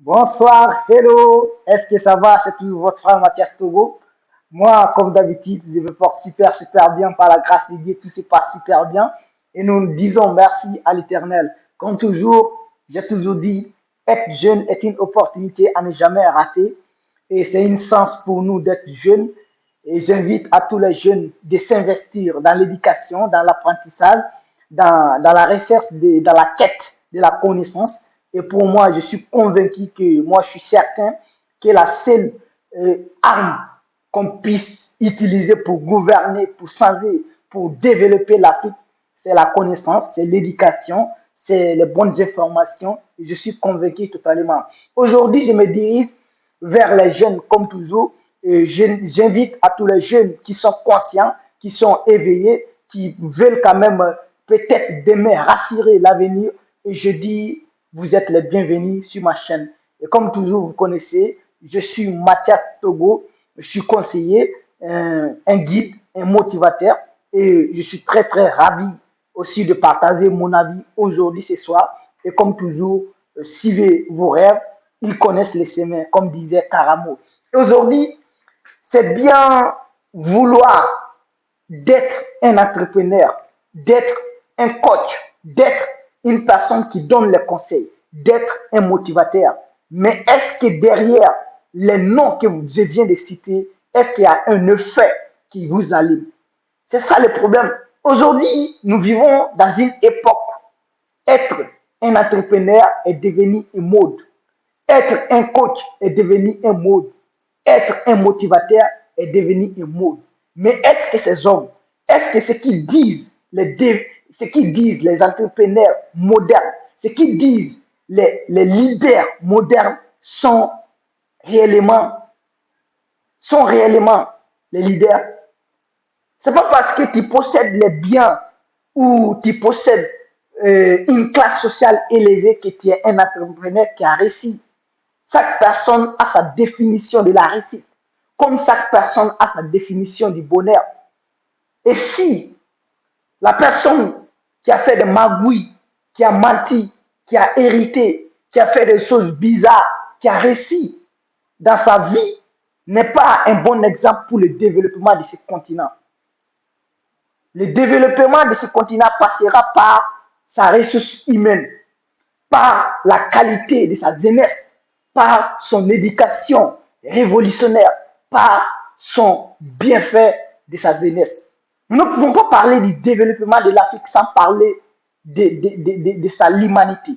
Bonsoir, hello, est-ce que ça va? C'est toujours votre frère Mathias Togo. Moi, comme d'habitude, je me porte super bien par la grâce de Dieu, tout se passe super bien. Et nous disons merci à l'Éternel. Comme toujours, j'ai toujours dit, être jeune est une opportunité à ne jamais rater. Et c'est une chance pour nous d'être jeunes. Et j'invite à tous les jeunes de s'investir dans l'éducation, dans l'apprentissage, dans la recherche, dans la quête de la connaissance. Et pour moi, je suis convaincu que moi, je suis certain que la seule arme qu'on puisse utiliser pour gouverner, pour changer, pour développer l'Afrique, c'est la connaissance, c'est l'éducation, c'est les bonnes informations. Et je suis convaincu totalement. Aujourd'hui, je me dirige vers les jeunes comme toujours. Et j'invite à tous les jeunes qui sont conscients, qui sont éveillés, qui veulent quand même peut-être demain rassurer l'avenir. Et je dis, vous êtes les bienvenus sur ma chaîne. Et comme toujours, vous connaissez, je suis Mathias Togo, je suis conseiller, un guide, un motivateur. Et je suis très ravi aussi de partager mon avis aujourd'hui, ce soir. Et comme toujours, suivez vos rêves, ils connaissent les chemins, comme disait Karamo. Et aujourd'hui, c'est bien vouloir d'être un entrepreneur, d'être un coach, d'être une personne qui donne les conseils, d'être un motivateur. Mais est-ce que derrière les noms que je viens de citer, est-ce qu'il y a un effet qui vous allume? C'est ça le problème. Aujourd'hui, nous vivons dans une époque. Être un entrepreneur est devenu une mode. Être un coach est devenu un mode. Être un motivateur est devenu une mode. Mais est-ce que ces hommes, est-ce que ce qu'ils disent, ce qu'ils disent les entrepreneurs modernes, ce qu'ils disent les leaders modernes réellement, sont réellement les leaders? C'est pas parce que tu possèdes les biens ou tu possèdes une classe sociale élevée que tu es un entrepreneur qui a réussi. Chaque personne a sa définition de la réussite, comme chaque personne a sa définition du bonheur. Et si la personne qui a fait des magouilles, qui a menti, qui a hérité, qui a fait des choses bizarres, qui a réussi dans sa vie, n'est pas un bon exemple pour le développement de ce continent. Le développement de ce continent passera par sa ressource humaine, par la qualité de sa jeunesse, par son éducation révolutionnaire, par son bienfait de sa jeunesse. Nous ne pouvons pas parler du développement de l'Afrique sans parler de sa humanité.